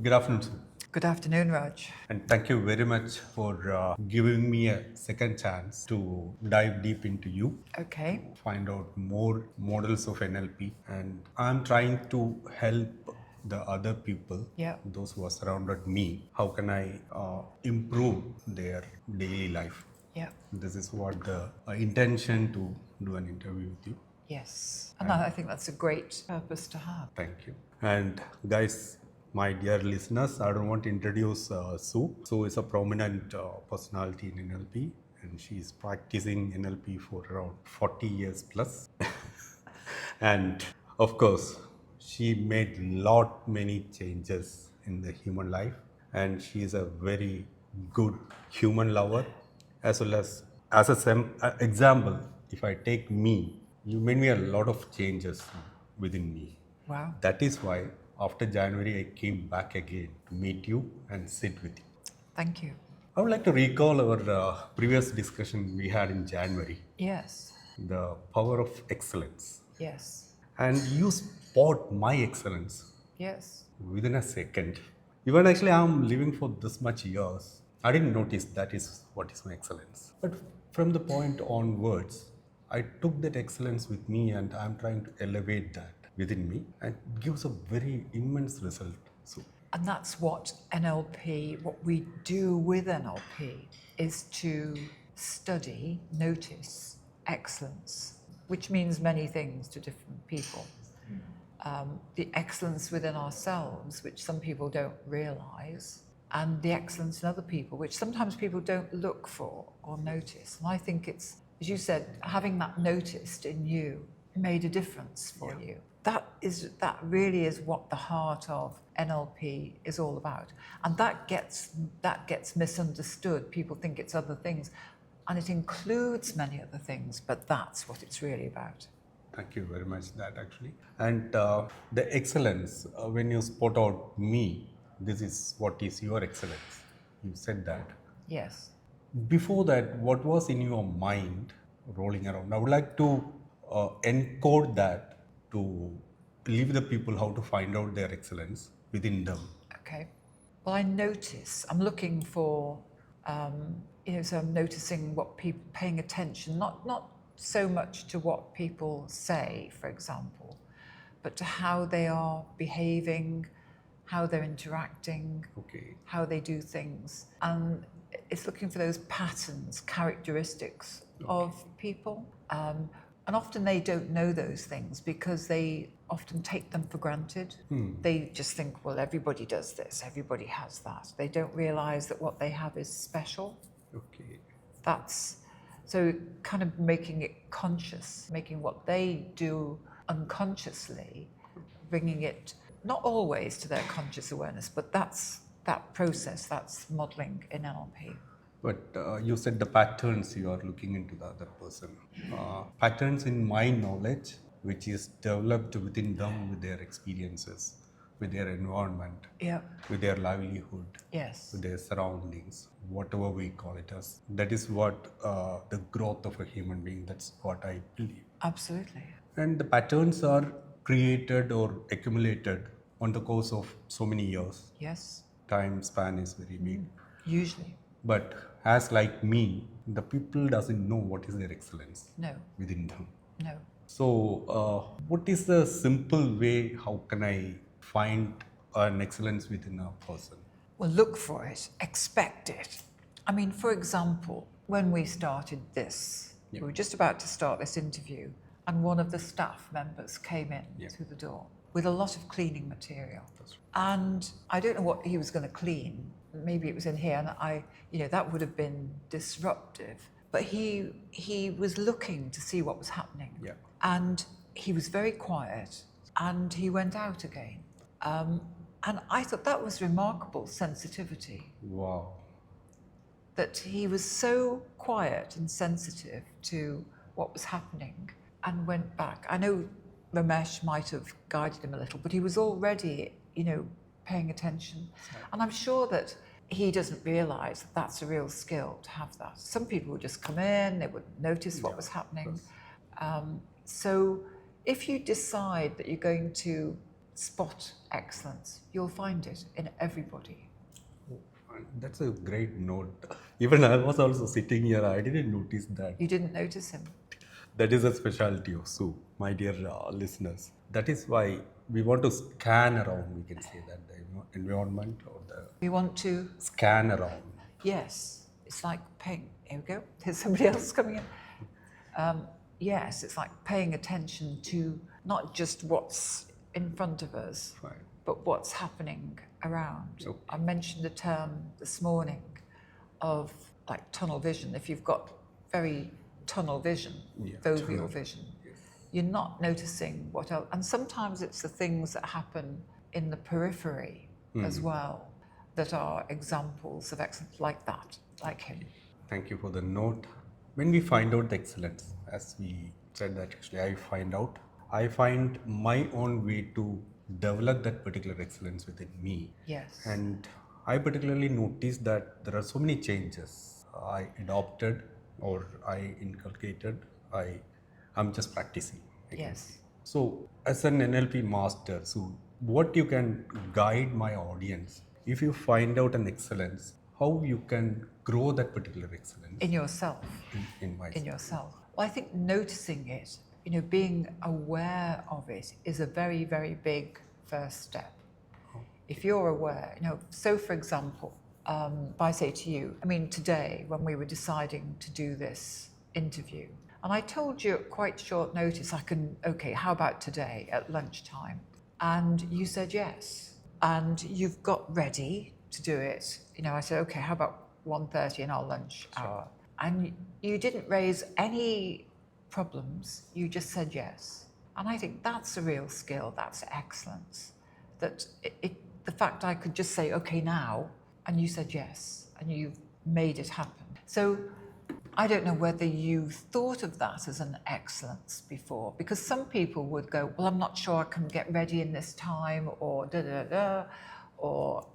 Good afternoon, sir. Good afternoon, Raj. And thank you very much for giving me a second chance to dive deep into you, Okay. find out more models of NLP. And I'm trying to help the other people, Yeah. those who are surrounded me. How can I improve their daily life? Yeah. This is what the intention to do an interview with you. Yes. And I think that's a great purpose to have. Thank you. And guys, my dear listeners, I don't want to introduce Sue. Sue is a prominent personality in NLP, and she is practicing NLP for around 40 years plus. And of course, she made many changes in the human life, and she is a very good human lover, as well as example. If I take me, you made me a lot of changes within me. Wow. That is why after January I came back again to meet you and sit with you. Thank you. I would like to recall our previous discussion we had in January, Yes. the power of excellence. Yes. And you spot my excellence Yes. within a second. Even actually, I'm living for this much years. I didn't notice that is what is my excellence. But from the point onwards, I took that excellence with me and I'm trying to elevate that within me and it gives a very immense result. So, And that's what NLP, what we do with NLP, is to study, notice excellence, which means many things to different people. The excellence within ourselves, which some people don't realize, and the excellence in other people, which sometimes people don't look for or notice. And I think it's, as you said, having that noticed in you made a difference for you. That really is what the heart of NLP is all about. And that gets misunderstood. People think it's other things. And it includes many other things, but that's what it's really about. thank you very much that actually. And the excellence, when you spot out me, this is what is your excellence. You said that. Yes. Before that, what was in your mind rolling around? I would like to encode that to leave the people how to find out their excellence within them. Okay. Well, I notice, I'm looking for, so I'm noticing what people, paying attention, not so much to what people say, for example, but to how they are behaving, how they're interacting, Okay. how they do things. And it's looking for those patterns, characteristics of people. And often they don't know those things because they often take them for granted. They just think, well, everybody does this, everybody has that. They don't realize that what they have is special. Okay. That's so kind of making it conscious, making what they do unconsciously, bringing it not always to their conscious awareness, but that's that process, that's modeling in NLP. But you said the patterns you are looking into the other person. Patterns in my knowledge, which is developed within them with their experiences, with their environment, Yeah. with their livelihood, Yes. with their surroundings, whatever we call it as. That is what the growth of a human being, that's what I believe. Absolutely. And the patterns are created or accumulated on the course of so many years. Yes. Time span is very big. Usually. But as like me, the people doesn't know what is their excellence No. within them. No. So, what is the simple way? How can I find an excellence within a person? Well, look for it, expect it. I mean, for example, when we started this, we were just about to start this interview, and one of the staff members came in through the door with a lot of cleaning material. That's right. And I don't know what he was going to clean. Maybe it was in here, and that would have been disruptive. But he was looking to see what was happening. Yeah. And he was very quiet, and he went out again. And I thought that was remarkable sensitivity, Wow. that he was so quiet and sensitive to what was happening and went back. I know Ramesh might have guided him a little, but he was already, paying attention. And I'm sure that he doesn't realize that that's a real skill to have that. Some people would just come in, they wouldn't notice what was happening. So if you decide that you're going to spot excellence. You'll find it in everybody. That's a great note. Even I was also sitting here, I didn't notice that. You didn't notice him. That is a specialty of Sue, my dear listeners. That is why we want to scan around, we can say that, the environment or the We want to, scan around. yes, it's like paying, here we go, there's somebody else coming in. Yes, it's like paying attention to not just what's in front of us, Right. but what's happening around. Okay. I mentioned the term this morning of like tunnel vision. If you've got very tunnel vision, Yeah, foveal tunnel, vision, yes. you're not noticing what else. And sometimes it's the things that happen in the periphery as well that are examples of excellence, like that, like him. Thank you for the note. When we find out the excellence, as we said that actually I find my own way to develop that particular excellence within me. Yes. And I particularly noticed that there are so many changes I adopted or I inculcated. I'm just practicing. I can Yes. say. So, as an NLP master, so what you can guide my audience if you find out an excellence, how you can grow that particular excellence In yourself. in myself. In yourself. Well, I think noticing it, being aware of it is a very, very big first step. If you're aware, so for example, if I say to you, today when we were deciding to do this interview, and I told you at quite short notice, okay, how about today at lunchtime? And you said yes. And you've got ready to do it. I said, okay, how about 1:30 in our lunch hour? And you didn't raise any problems, you just said yes. And I think that's a real skill, that's excellence. That the fact I could just say, okay, now, and you said yes, and you made it happen. So I don't know whether you thought of that as an excellence before, because some people would go, well, I'm not sure I can get ready in this time, or da-da-da, or,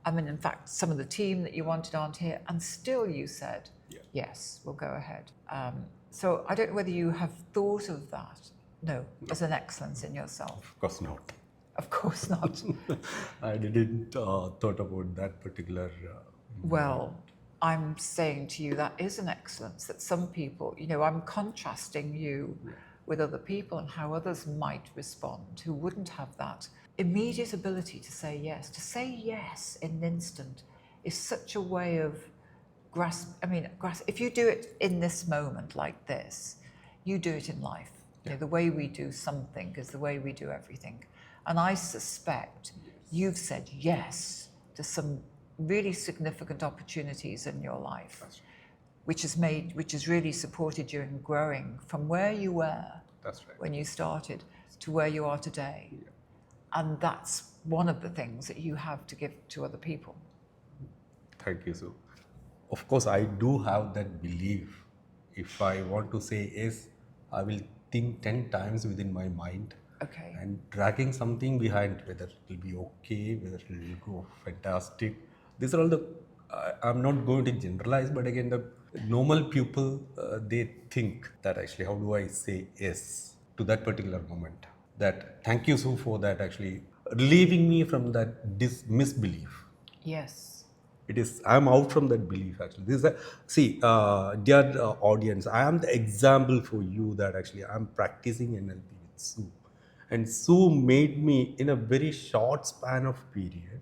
in fact, some of the team that you wanted aren't here, and still you said, yes, we'll go ahead. So I don't know whether you have thought of that, no, as an excellence in yourself. Of course not. Of course not. I didn't thought about that particular. Well, I'm saying to you that is an excellence, that some people, I'm contrasting you with other people and how others might respond who wouldn't have that immediate ability to say yes. To say yes in an instant is such a way of grasp. If you do it in this moment like this, you do it in life. The way we do something is the way we do everything. And I suspect you've said yes to some really significant opportunities in your life, which has really supported you in growing from where you were when you started to where you are today. And that's one of the things that you have to give to other people. Thank you, Sue. Of course, I do have that belief. If I want to say yes, I will think 10 times within my mind. Okay. And dragging something behind, whether it will be okay, whether it will go fantastic. These are all I'm not going to generalize, but again, the normal people, they think that actually, how do I say yes to that particular moment? That, thank you, Sue, for that actually relieving me from that misbelief. Yes. I'm out from that belief actually. Dear audience, I am the example for you that actually I'm practicing NLP with Sue. And Sue made me, in a very short span of period,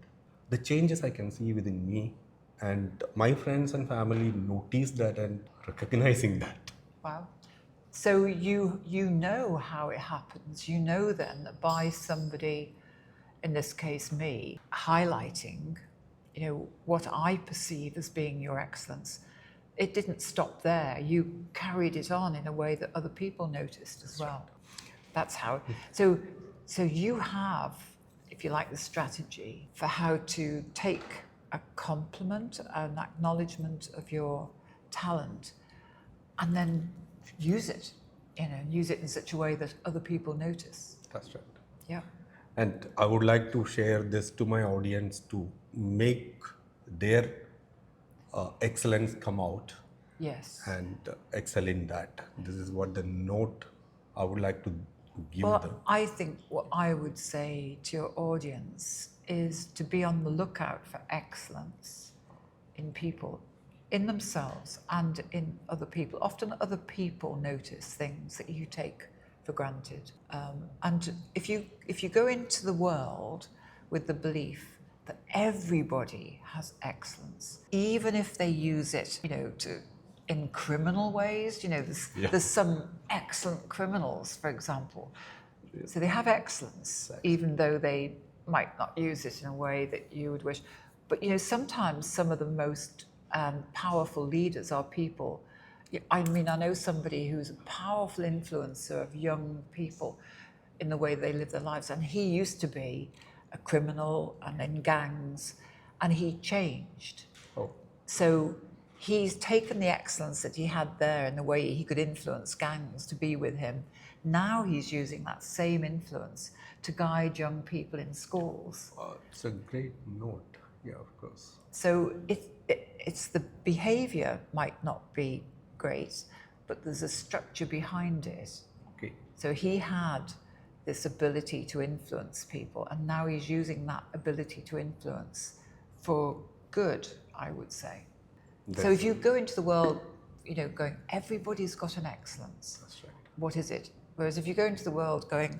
the changes I can see within me, and my friends and family notice that and recognizing that. Wow. So you know how it happens. You know then that by somebody, in this case me, highlighting, what I perceive as being your excellence, it didn't stop there. You carried it on in a way that other people noticed as well. That's how. So you have, if you like, the strategy for how to take a compliment, an acknowledgement of your talent, and then use it, use it in such a way that other people notice. That's right. Yeah. And I would like to share this to my audience to make their excellence come out. Yes. And excel in that. This is what the note I would like to give Well, the. I think what I would say to your audience is to be on the lookout for excellence in people, in themselves and in other people. Often other people notice things that you take for granted. And if you go into the world with the belief that everybody has excellence, even if they use it, to in criminal ways, there's some excellent criminals, for example. So they have excellence, even though they might not use it in a way that you would wish. But sometimes some of the most powerful leaders are people. I mean, I know somebody who's a powerful influencer of young people in the way they live their lives, and he used to be a criminal and in gangs, and he changed. Oh. So he's taken the excellence that he had there in the way he could influence gangs to be with him. Now he's using that same influence to guide young people in schools. It's a great note. Yeah, of course. So it's the behavior might not be great, but there's a structure behind it. Okay. So he had this ability to influence people, and now he's using that ability to influence for good, I would say. So if you go into the world, going, everybody's got an excellence. That's right. What is it? Whereas if you go into the world going,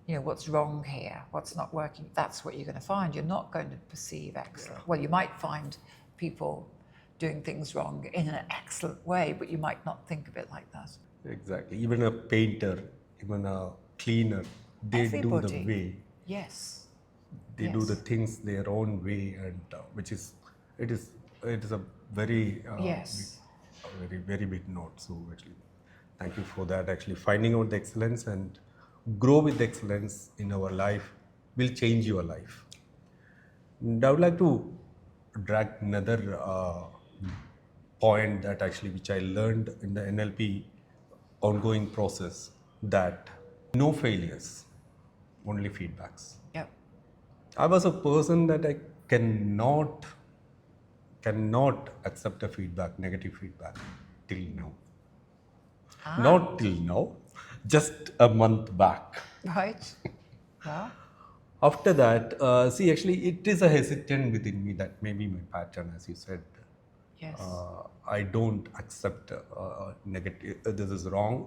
what's wrong here? What's not working? That's what you're going to find. You're not going to perceive excellence. Yeah. Well, you might find people doing things wrong in an excellent way, but you might not think of it like that. Exactly. Even a painter, even a cleaner, they do the way. Yes. They do the things their own way, and it is a very very big note. So actually, thank you for that. Actually, finding out the excellence and grow with excellence in our life will change your life. And I would like to drag another point that actually which I learned in the NLP ongoing process, that no failures, only feedbacks. Yep. I was a person that I cannot accept a feedback, negative feedback, till now. Not till now, just a month back. Right. Yeah. After that, actually, it is a hesitant within me that maybe my pattern, as you said. Yes. I don't accept negative. This is wrong.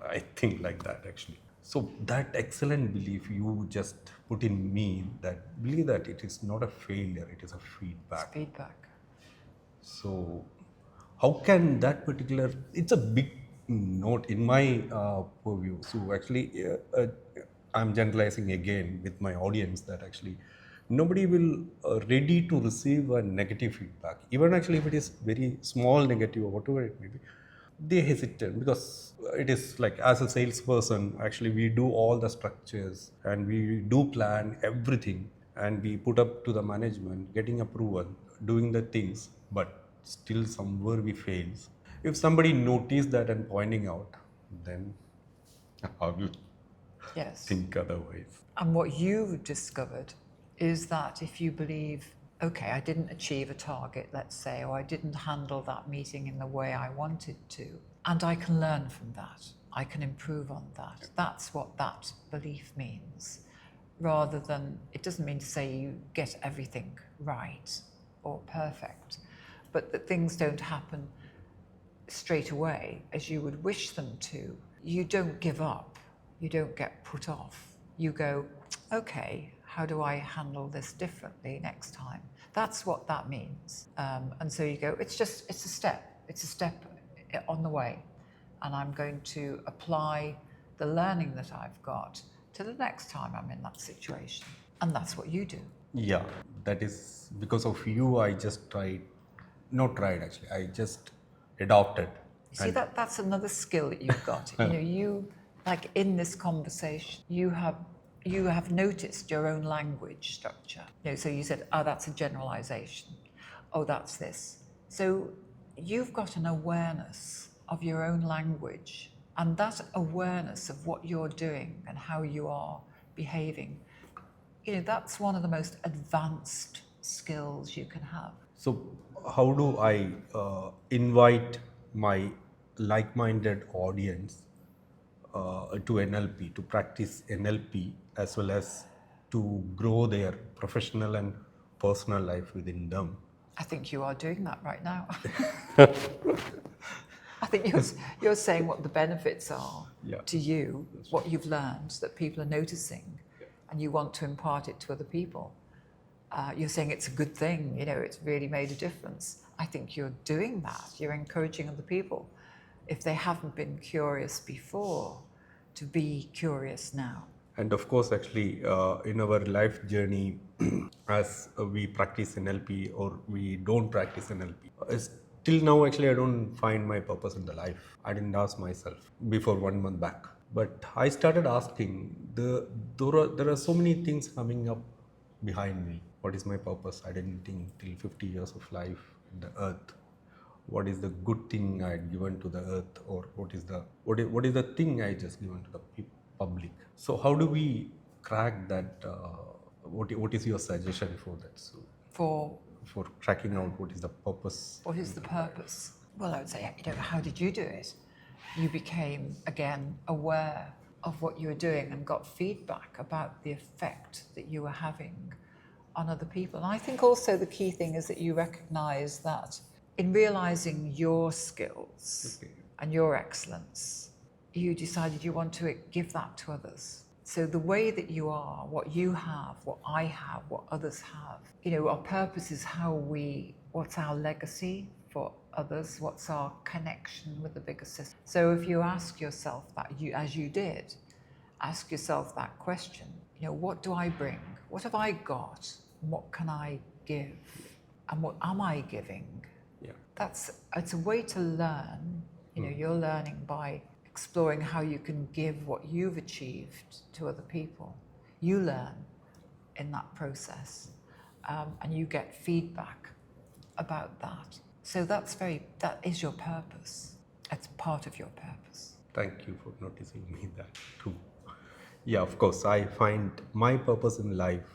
I think like that actually. So that excellent belief you just put in me, that believe that it is not a failure, it is a feedback. It's feedback. So how can that particular, it's a big note in my purview. So actually I'm generalizing again with my audience that actually nobody will ready to receive a negative feedback. Even actually if it is very small negative or whatever it may be, they hesitate because it is like, as a salesperson, actually we do all the structures and we do plan everything and we put up to the management, getting approval, doing the things, but still somewhere we fails. If somebody notice that and pointing out, then how do you think otherwise? And what you've discovered is that if you believe, okay, I didn't achieve a target, let's say, or I didn't handle that meeting in the way I wanted to, and I can learn from that, I can improve on that. That's what that belief means. Rather than, it doesn't mean to say you get everything right or perfect, but that things don't happen straight away as you would wish them to. You don't give up. You don't get put off. You go, okay, how do I handle this differently next time? That's what that means. And so you go, it's a step. It's a step on the way. And I'm going to apply the learning that I've got to the next time I'm in that situation. And that's what you do. Yeah, that is because of you, I just I just adopted. See, that's another skill that you've got. You like in this conversation, you have noticed your own language structure. So you said, oh, that's a generalization. Oh, that's this. So you've got an awareness of your own language, and that awareness of what you're doing and how you are behaving, that's one of the most advanced skills you can have. So how do I invite my like-minded audience to NLP, to practice NLP, as well as to grow their professional and personal life within them. I think you are doing that right now. I think you're saying what the benefits are to you, what you've learned that people are noticing, and you want to impart it to other people. You're saying it's a good thing, it's really made a difference. I think you're doing that. You're encouraging other people, if they haven't been curious before, to be curious now. And of course, actually, in our life journey, as we practice NLP or we don't practice NLP, till now, actually, I don't find my purpose in the life. I didn't ask myself before 1 month back. But I started asking, there are so many things coming up behind me. What is my purpose? I didn't think till 50 years of life in the earth. What is the good thing I had given to the earth, or what is the thing I just given to the public? So how do we crack that? What is your suggestion for that? So for tracking out what is the purpose? What is the purpose? Well, I would say, how did you do it? You became, again, aware of what you were doing and got feedback about the effect that you were having on other people. And I think also the key thing is that you recognize that in realizing your skills and your excellence, you decided you want to give that to others. So the way that you are, what you have, what I have, what others have, our purpose is what's our legacy for others, what's our connection with the bigger system. So if you ask yourself that, as you did, ask yourself that question, what do I bring? What have I got? And what can I give? And what am I giving? It's a way to learn. You're learning by exploring how you can give what you've achieved to other people. You learn in that process, and you get feedback about that. So that is your purpose. It's part of your purpose. Thank you for noticing me that too. Yeah, of course, I find my purpose in life,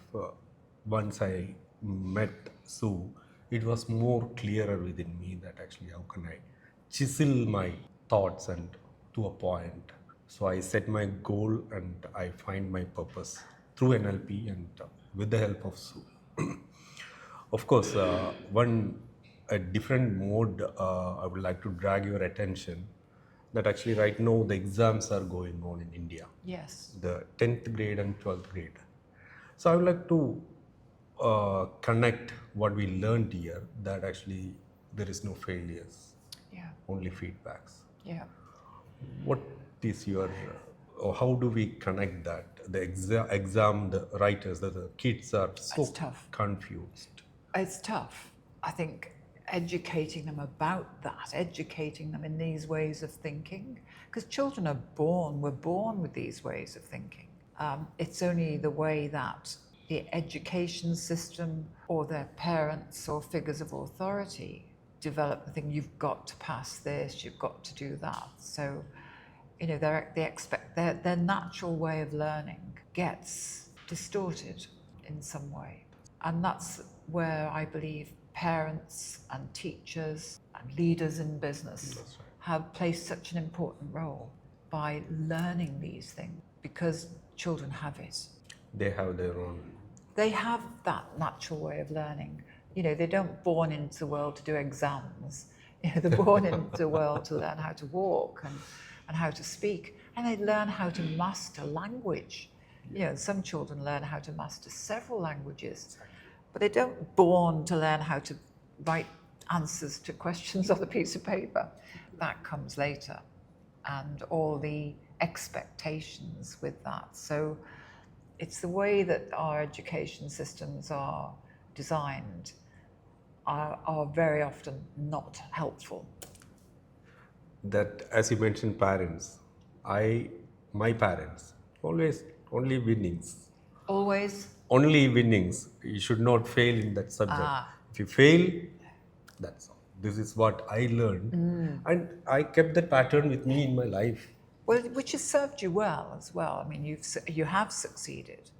once I met Sue, it was more clearer within me that actually how can I chisel my thoughts and to a point. So I set my goal and I find my purpose through NLP and with the help of Sue. Of course, a different mode I would like to drag your attention, that actually right now the exams are going on in India. Yes. The 10th grade and 12th grade. So I would like to connect what we learned here, that actually there is no failures, only feedbacks. Yeah. What is your, or how do we connect that? The exam, the writers, the kids are so confused. It's tough. I think educating them about that, educating them in these ways of thinking, because children we're born with these ways of thinking. It's only the way that the education system or their parents or figures of authority develop the thing, you've got to pass this, you've got to do that. So, their natural way of learning gets distorted in some way. And that's where I believe parents and teachers and leaders in business have played such an important role by learning these things, because children have it. They have their own. They have that natural way of learning. They don't born into the world to do exams. They're born into the world to learn how to walk and how to speak. And they learn how to master language. Some children learn how to master several languages, but they don't born to learn how to write answers to questions on a piece of paper. That comes later. And all the expectations with that. So it's the way that our education systems are designed are very often not helpful. That, as you mentioned, parents, my parents, always only winnings. Always? Only winnings. You should not fail in that subject. If you fail, that's all. This is what I learned. And I kept that pattern with me in my life. Well, which has served you well as well. I mean, you have succeeded.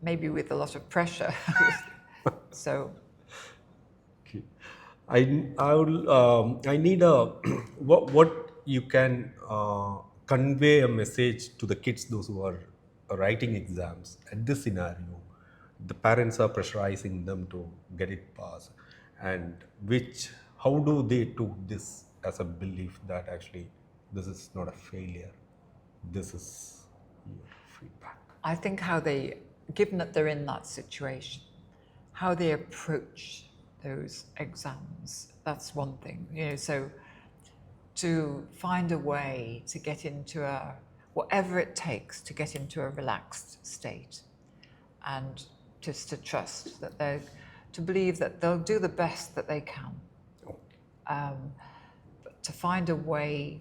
Maybe with a lot of pressure. So. Okay. I need a what you can convey a message to the kids, those who are writing exams at this scenario. The parents are pressurizing them to get it passed, and which how do they took this as a belief that actually this is not a failure, this is your feedback. I think how they, given that they're in that situation, how they approach those exams, that's one thing. So to find a way to get into whatever it takes to get into a relaxed state, and just to trust that to believe that they'll do the best that they can. But to find a way,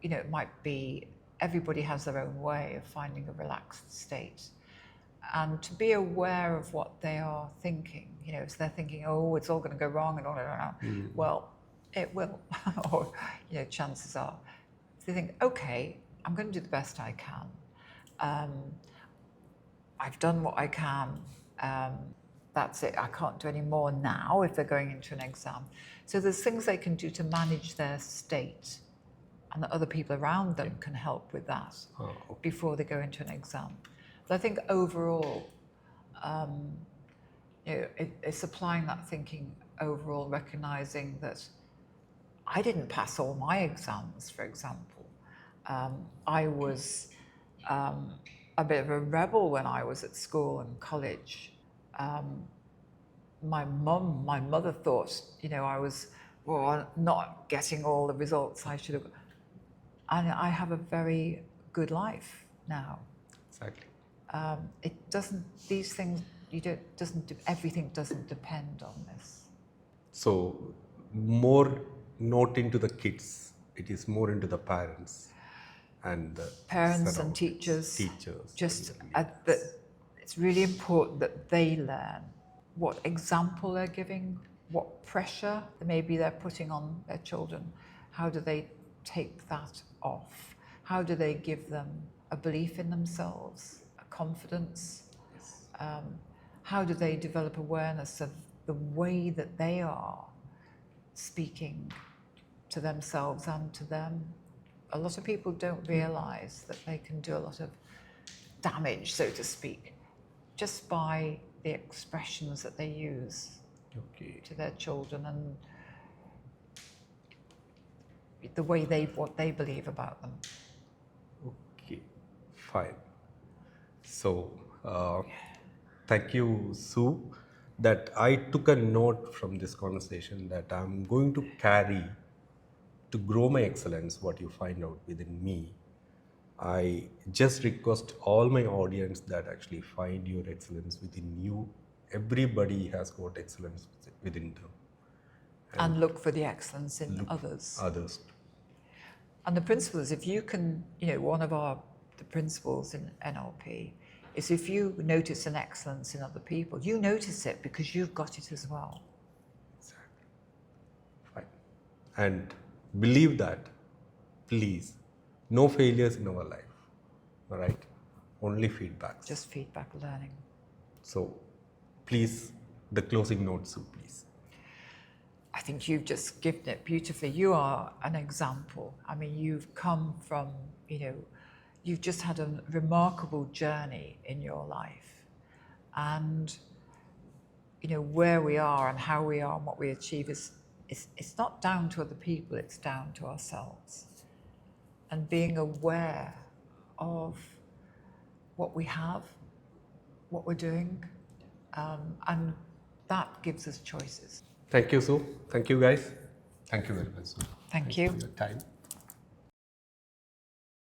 it might be, everybody has their own way of finding a relaxed state. And to be aware of what they are thinking, so they're thinking, oh, it's all going to go wrong and all that. Well, it will, or, chances are. If they think, okay, I'm going to do the best I can. I've done what I can. That's it. I can't do any more now if they're going into an exam. So there's things they can do to manage their state, and that other people around them can help with that before they go into an exam. But I think overall, it's applying that thinking overall, recognizing that I didn't pass all my exams, for example. I was a bit of a rebel when I was at school and college. My mother thought, I was not getting all the results I should have. And I have a very good life now. Exactly. It doesn't, these things, everything doesn't depend on this. So more not into the kids, it is more into the parents and the Parents and teachers. Just it's really important that they learn what example they're giving, what pressure maybe they're putting on their children. How do they take that off? How do they give them a belief in themselves, a confidence? How do they develop awareness of the way that they are speaking to themselves and to them? A lot of people don't realize that they can do a lot of damage, so to speak, just by the expressions that they use to their children and the way what they believe about them. Okay, fine. So, thank you, Sue, that I took a note from this conversation that I'm going to carry to grow my excellence, what you find out within me. I just request all my audience that actually find your excellence within you. Everybody has got excellence within them. And look for the excellence in others. And the principle is, if you can, one of the principles in NLP is if you notice an excellence in other people, you notice it because you've got it as well. Exactly. Fine. And believe that, please, no failures in our life, all right? Only feedbacks. Just feedback learning. So, please, the closing note, Sue, please. I think you've just given it beautifully. You are an example. I mean, you've come from, you've just had a remarkable journey in your life. And, where we are and how we are and what we achieve it's not down to other people, it's down to ourselves. And being aware of what we have, what we're doing, and that gives us choices. Thank you, Sue. Thank you, guys. Thank you very much, Sue. Thank you for your time.